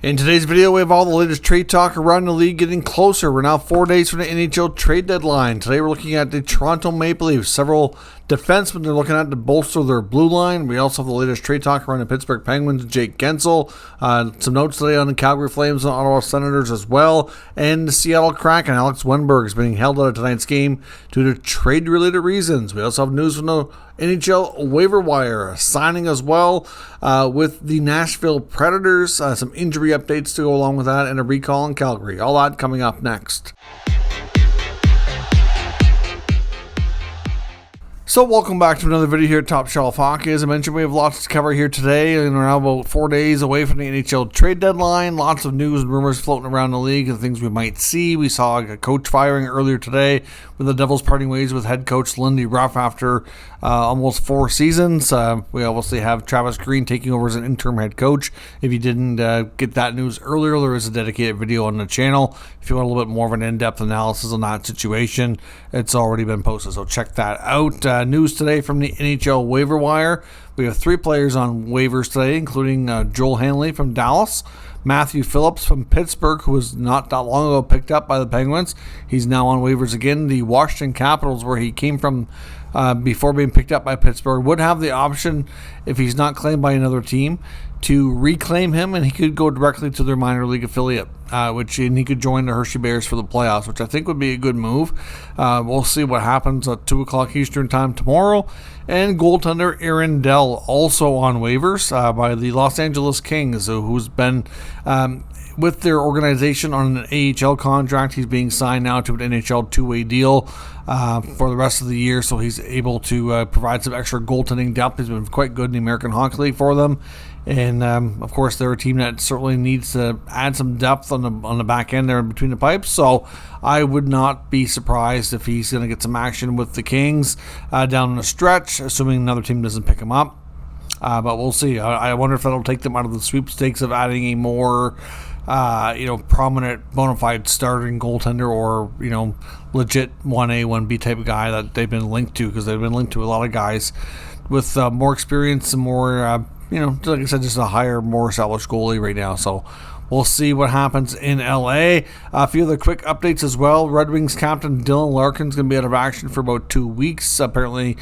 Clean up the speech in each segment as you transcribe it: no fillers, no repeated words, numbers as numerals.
In today's video, we have all the latest trade talk around the league getting closer. We're now 4 days from the NHL trade deadline. Today we're looking at the Toronto Maple Leafs. Several defensemen they're looking at to bolster their blue line. We also have the latest trade talk around the Pittsburgh Penguins, Jake Guentzel. Some notes today on the Calgary Flames and Ottawa Senators as well. And the Seattle Kraken, Alex Wennberg, is being held out of tonight's game due to trade-related reasons. We also have news from the NHL waiver wire signing as well with the Nashville Predators. Some injury updates to go along with that and a recall in Calgary. All that coming up next. So welcome back to another video here at Top Shelf Hockey. As I mentioned, we have lots to cover here today, and we're now about 4 days away from the NHL trade deadline. Lots of news and rumors floating around the league and things we might see. We saw a coach firing earlier today with the Devils parting ways with head coach Lindy Ruff after almost 4 seasons. We obviously have Travis Green taking over as an interim head coach. If you didn't get that news earlier, there is a dedicated video on the channel. If you want a little bit more of an in-depth analysis on that situation, it's already been posted, so check that out. News today from the NHL waiver wire. We have 3 players on waivers today, including Joel Hanley from Dallas, Matthew Phillips from Pittsburgh, who was not that long ago picked up by the Penguins. He's now on waivers again. The Washington Capitals, where he came from before being picked up by Pittsburgh, would have the option, if he's not claimed by another team, to reclaim him, and he could go directly to their minor league affiliate, and he could join the Hershey Bears for the playoffs, which I think would be a good move. We'll see what happens at 2 o'clock Eastern time tomorrow. And goaltender Aaron Dell also on waivers by the Los Angeles Kings, who's been with their organization on an AHL contract. He's being signed now to an NHL two-way deal for the rest of the year, so he's able to provide some extra goaltending depth. He's been quite good in the American Hockey League for them. And, of course, they're a team that certainly needs to add some depth on the back end there between the pipes. So I would not be surprised if he's going to get some action with the Kings down the stretch, assuming another team doesn't pick him up. But we'll see. I wonder if that'll take them out of the sweepstakes of adding a more prominent, bona fide starting goaltender, or, legit 1A, 1B type of guy that they've been linked to, because they've been linked to a lot of guys with more experience and more, like I said, just a higher, more established goalie right now. So we'll see what happens in LA. A few other quick updates as well. Red Wings captain Dylan Larkin's going to be out of action for about 2 weeks. Apparently,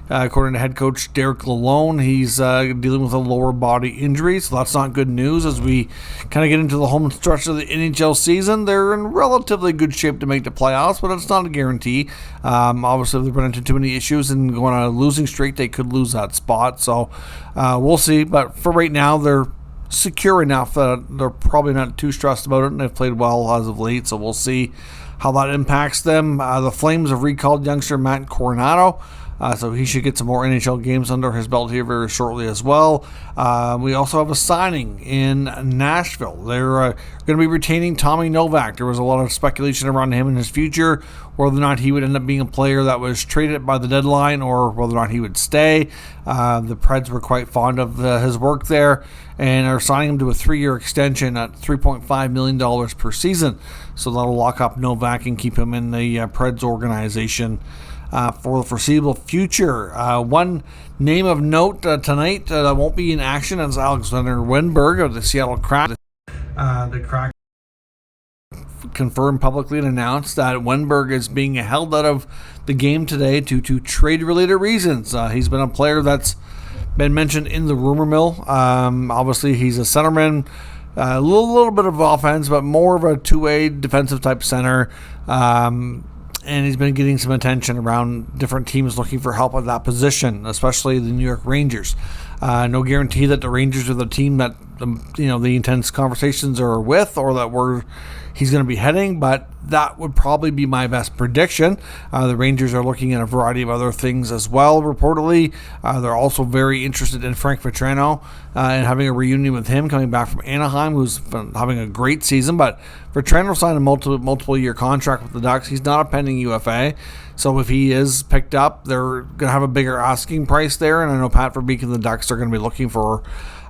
according to head coach Derek Lalonde, he's dealing with a lower body injury, so that's not good news as we kind of get into the home stretch of the NHL season. They're in relatively good shape to make the playoffs, but it's not a guarantee. Obviously, if they run into too many issues and going on a losing streak, they could lose that spot. So we'll see. But for right now, they're secure enough that they're probably not too stressed about it, and they've played well as of late, so we'll see how that impacts them. The Flames have recalled youngster Matt Coronado, so he should get some more NHL games under his belt here very shortly as well. We also have a signing in Nashville. They're going to be retaining Tommy Novak. There was a lot of speculation around him and his future, whether or not he would end up being a player that was traded by the deadline or whether or not he would stay. The Preds were quite fond of his work there and are signing him to a 3-year extension at $3.5 million per season. So that'll lock up Novak and keep him in the Preds organization for the foreseeable future. One name of note tonight that won't be in action is Alexander Wennberg of the Seattle Kraken. The Kraken confirmed publicly and announced that Wennberg is being held out of the game today due to trade-related reasons. He's been a player that's been mentioned in the rumor mill. Obviously, he's a centerman. A little bit of offense, but more of a two-way defensive type center. And he's been getting some attention around different teams looking for help at that position, especially the New York Rangers. No guarantee that the Rangers are the team that the intense conversations are with, or that he's going to be heading, but that would probably be my best prediction. The Rangers are looking at a variety of other things as well, reportedly. They're also very interested in Frank Vatrano and having a reunion with him coming back from Anaheim, who's been having a great season. But Vatrano signed a multiple-year contract with the Ducks. He's not a pending UFA. So if he is picked up, they're going to have a bigger asking price there. And I know Pat Verbeek and the Ducks are going to be looking for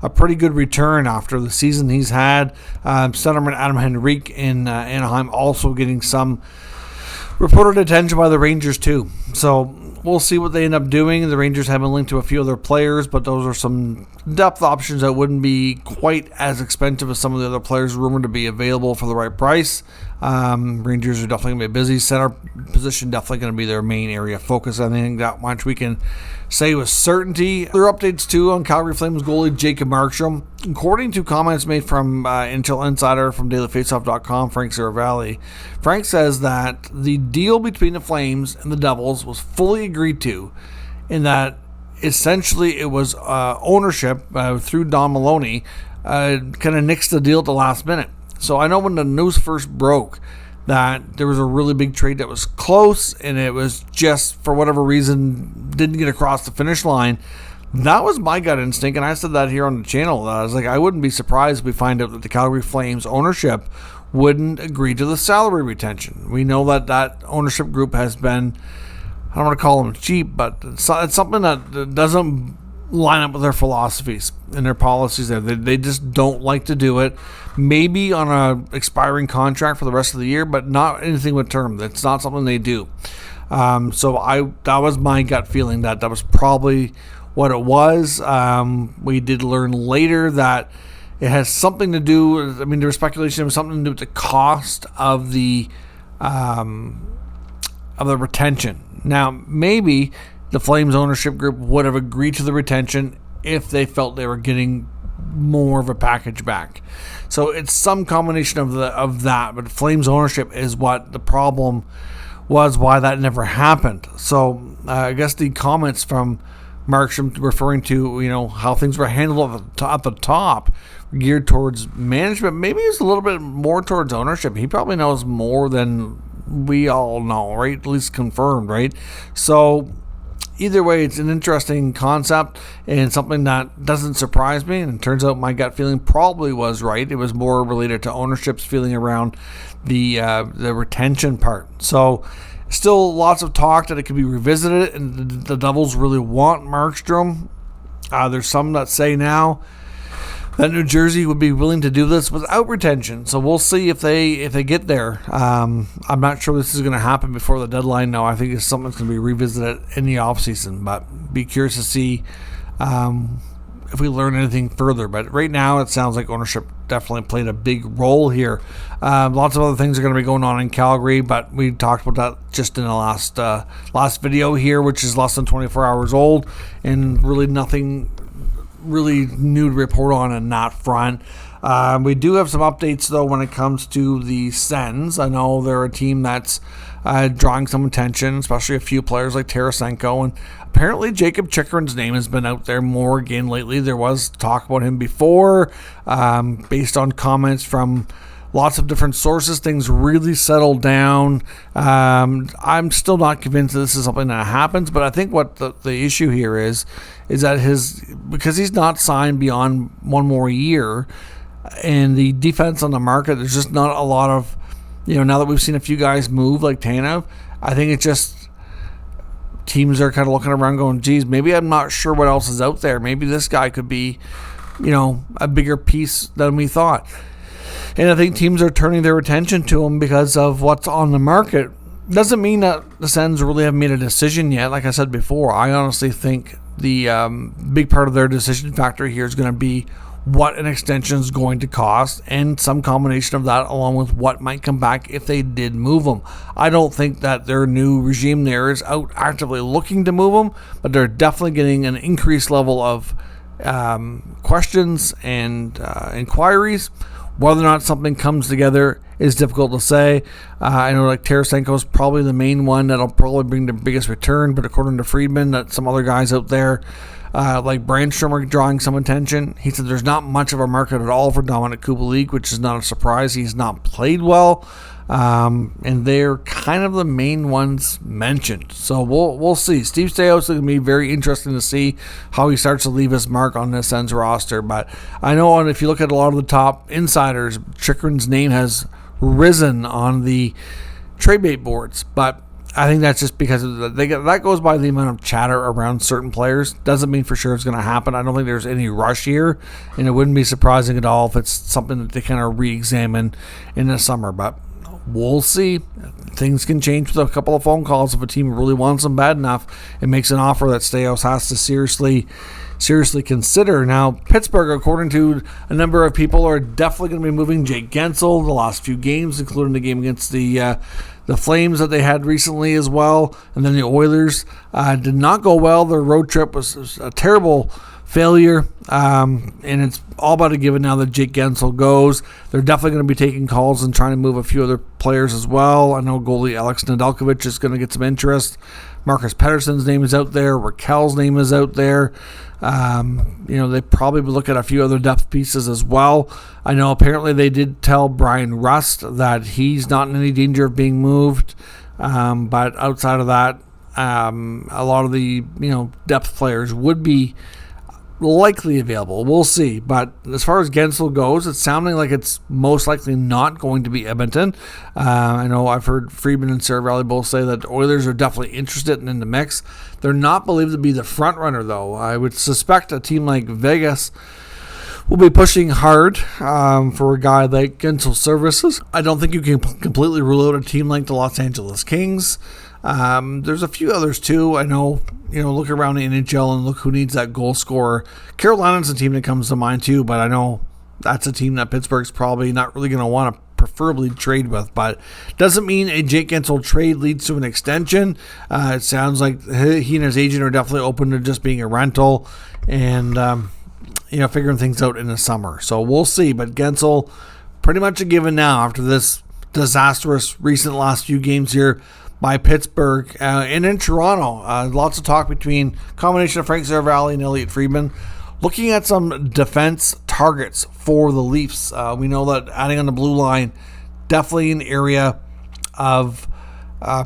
a pretty good return after the season he's had. Centerman Adam Henrique in Anaheim also getting some reported attention by the Rangers too. So we'll see what they end up doing. The Rangers have been linked to a few other players, but those are some depth options that wouldn't be quite as expensive as some of the other players rumored to be available for the right price. Rangers are definitely going to be busy. Center position definitely going to be their main area of focus. I think that much we can say with certainty. Other updates too on Calgary Flames goalie Jacob Markstrom. According to comments made from NHL Insider from DailyFaceoff.com, Frank Saravalli, Frank says that the deal between the Flames and the Devils was fully agreed to, in that essentially it was ownership through Don Maloney kind of nixed the deal at the last minute. So I know when the news first broke that there was a really big trade that was close and it was just, for whatever reason, didn't get across the finish line. That was my gut instinct, and I said that here on the channel. I was like, I wouldn't be surprised if we find out that the Calgary Flames ownership wouldn't agree to the salary retention. We know that that ownership group has been, I don't want to call them cheap, but it's something that doesn't line up with their philosophies and their policies there. They just don't like to do it. Maybe on a expiring contract for the rest of the year, but not anything with term. That's not something they do. So that was my gut feeling that was probably what it was. We did learn later that it has something to do. I mean, there was speculation it was something to do with the cost of the retention. Now, maybe the Flames ownership group would have agreed to the retention if they felt they were getting more of a package back. So it's some combination of that, but Flames ownership is what the problem was, why that never happened. So I guess the comments from Markstrom referring to how things were handled at the top, geared towards management. Maybe it's a little bit more towards ownership. He probably knows more than we all know, right? At least confirmed, right? So either way, it's an interesting concept and something that doesn't surprise me. And it turns out my gut feeling probably was right. It was more related to ownership's feeling around the retention part. So still lots of talk that it could be revisited, and the Devils really want Markstrom. There's some that say now that New Jersey would be willing to do this without retention. So we'll see if they get there. I'm not sure this is going to happen before the deadline. No, I think it's something that's going to be revisited in the offseason. But be curious to see if we learn anything further. But right now, it sounds like ownership definitely played a big role here. Lots of other things are going to be going on in Calgary, but we talked about that just in the last video here, which is less than 24 hours old, and really nothing really new to report on that front. We do have some updates though when it comes to the Sens. I know they're a team that's drawing some attention, especially a few players like Tarasenko, and apparently Jacob Chikrin's name has been out there more again lately. There was talk about him before, based on comments from lots of different sources. Things really settled down. I'm still not convinced that this is something that happens, but I think what the issue here is that because he's not signed beyond one more year, and the defense on the market, there's just not a lot of, now that we've seen a few guys move like Tanev, I think it's just teams are kind of looking around going, geez, maybe I'm not sure what else is out there. Maybe this guy could be, a bigger piece than we thought. And I think teams are turning their attention to him because of what's on the market. Doesn't mean that the Sens really haven't made a decision yet. Like I said before, I honestly think the big part of their decision factor here is going to be what an extension is going to cost, and some combination of that along with what might come back if they did move them. I don't think that their new regime there is out actively looking to move them, but they're definitely getting an increased level of questions and inquiries. Whether or not something comes together is difficult to say. I know like Tarasenko is probably the main one that'll probably bring the biggest return, but according to Friedman, that some other guys out there like Markstrom are drawing some attention. He said there's not much of a market at all for Dominik Kubalik, which is not a surprise. He's not played well, and they're kind of the main ones mentioned. So we'll see. Steve Staios is going to be very interesting to see how he starts to leave his mark on this Sens roster. But I know if you look at a lot of the top insiders, Chikrin's name has risen on the trade bait boards, but I think that's just because that goes by the amount of chatter around certain players. Doesn't mean for sure it's going to happen. I don't think there's any rush here, and it wouldn't be surprising at all if it's something that they kind of re-examine in the summer. But We'll see. Things can change with a couple of phone calls if a team really wants them bad enough and makes an offer that Staios has to seriously consider. Now, Pittsburgh, according to a number of people, are definitely going to be moving Jake Guentzel the last few games, including the game against the Flames that they had recently as well. And then the Oilers did not go well. Their road trip was a terrible failure, and it's all about a given now that Jake Guentzel goes. They're definitely going to be taking calls and trying to move a few other players as well. I know goalie Alex Nedeljkovic is going to get some interest. Marcus Pettersson's name is out there. Raquel's name is out there. They probably would look at a few other depth pieces as well. I know apparently they did tell Brian Rust that he's not in any danger of being moved. But outside of that, a lot of the depth players would be likely available. We'll see. But as far as Guentzel goes, it's sounding like it's most likely not going to be Edmonton. I know I've heard Friedman and Saravalli both say that Oilers are definitely interested in the mix. They're not believed to be the front runner, though. I would suspect a team like Vegas will be pushing hard for a guy like Guentzel's services. I don't think you can completely rule out a team like the Los Angeles Kings. There's a few others too. I know, look around the NHL and look who needs that goal scorer. Carolina's a team that comes to mind too, but I know that's a team that Pittsburgh's probably not really going to want to preferably trade with, but doesn't mean a Jake Guentzel trade leads to an extension. It sounds like he and his agent are definitely open to just being a rental and, figuring things out in the summer. So we'll see, but Guentzel pretty much a given now after this disastrous recent last few games here by Pittsburgh and in Toronto. Lots of talk between combination of Frank Saravalli and Elliot Friedman looking at some defense targets for the Leafs. We know that adding on the blue line, definitely an area of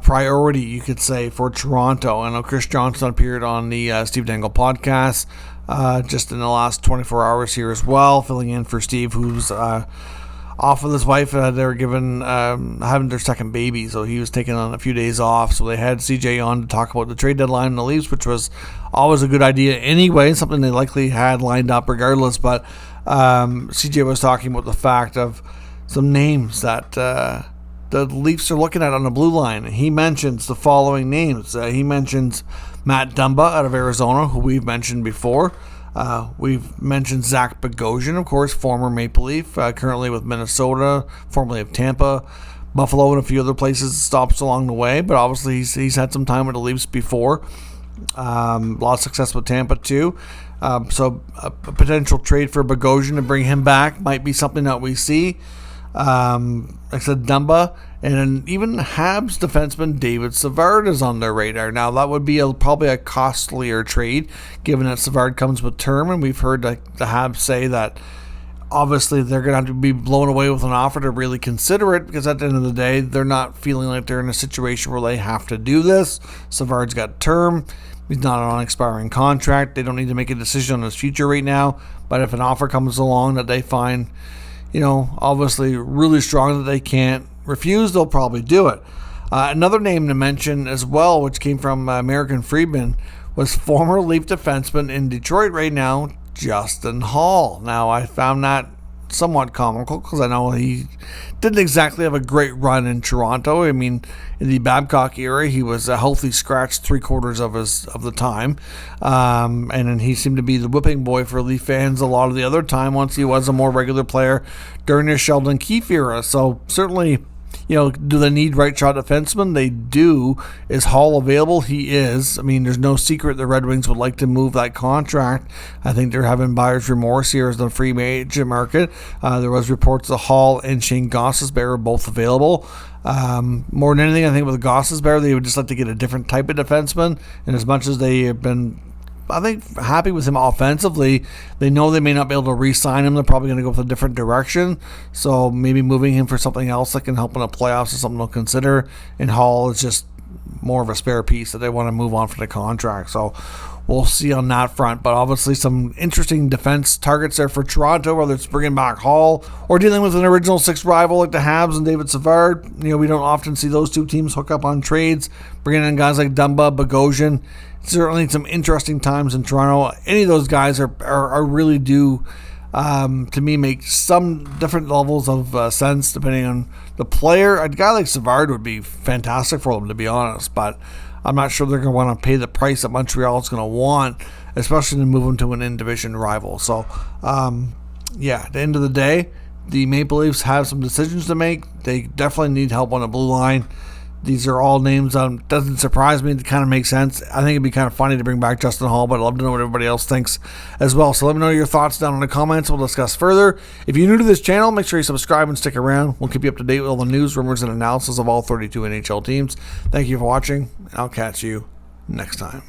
priority, you could say, for Toronto. I know Chris Johnson appeared on the Steve Dangle podcast just in the last 24 hours here as well, filling in for Steve, who's off with his wife. They were having their second baby, so he was taking on a few days off. So they had CJ on to talk about the trade deadline in the Leafs, which was always a good idea anyway, something they likely had lined up regardless. But CJ was talking about the fact of some names that the Leafs are looking at on the blue line. He mentions the following names. He mentions Matt Dumba out of Arizona, who we've mentioned before. We've mentioned Zach Bogosian, of course, former Maple Leaf, currently with Minnesota, formerly of Tampa, Buffalo, and a few other places, stops along the way. But obviously, he's had some time with the Leafs before. A lot of success with Tampa, too. So a potential trade for Bogosian to bring him back might be something that we see. Like I said, Dumba, and even Habs defenseman David Savard is on their radar. Now, that would be probably a costlier trade, given that Savard comes with term, and we've heard the Habs say that obviously they're going to have to be blown away with an offer to really consider it, because at the end of the day, they're not feeling like they're in a situation where they have to do this. Savard's got term. He's not on an expiring contract. They don't need to make a decision on his future right now, but if an offer comes along that they find obviously really strong that they can't refuse, they'll probably do it. Another name to mention as well, which came from American Friedman, was former Leaf defenseman in Detroit right now, Justin Hall. Now, I found that somewhat comical because I know he didn't exactly have a great run in Toronto. I mean, in the Babcock era, he was a healthy scratch 3/4 of the time, and then he seemed to be the whipping boy for Leaf fans a lot of the other time once he was a more regular player during the Sheldon Keefe era. So certainly, do they need right shot defensemen? They do. Is Hall available? He is. I mean, there's no secret the Red Wings would like to move that contract. I think they're having buyer's remorse here as the free agent market. There was reports that Hall and Shane Gostisbehere are both available. More than anything, I think with Gostisbehere, they would just like to get a different type of defenseman. And as much as they have been, I think, happy with him offensively, they know they may not be able to re-sign him. They're probably going to go with a different direction. So maybe moving him for something else that can help in the playoffs is something they'll consider. And Hall is just more of a spare piece that they want to move on for the contract. So we'll see on that front. But obviously some interesting defense targets there for Toronto, whether it's bringing back Hall or dealing with an original six rival like the Habs and David Savard. We don't often see those two teams hook up on trades. Bringing in guys like Dumba, Bogosian. Certainly some interesting times in Toronto. Any of those guys are really due to me, make some different levels of sense depending on the player. A guy like Savard would be fantastic for them, to be honest, but I'm not sure they're going to want to pay the price that Montreal is going to want, especially to move them to an in-division rival. So, at the end of the day, the Maple Leafs have some decisions to make. They definitely need help on the blue line. These are all names that doesn't surprise me. It kind of makes sense. I think it'd be kind of funny to bring back Justin Hall, but I'd love to know what everybody else thinks as well. So let me know your thoughts down in the comments. We'll discuss further. If you're new to this channel, make sure you subscribe and stick around. We'll keep you up to date with all the news, rumors, and analysis of all 32 NHL teams. Thank you for watching. I'll catch you next time.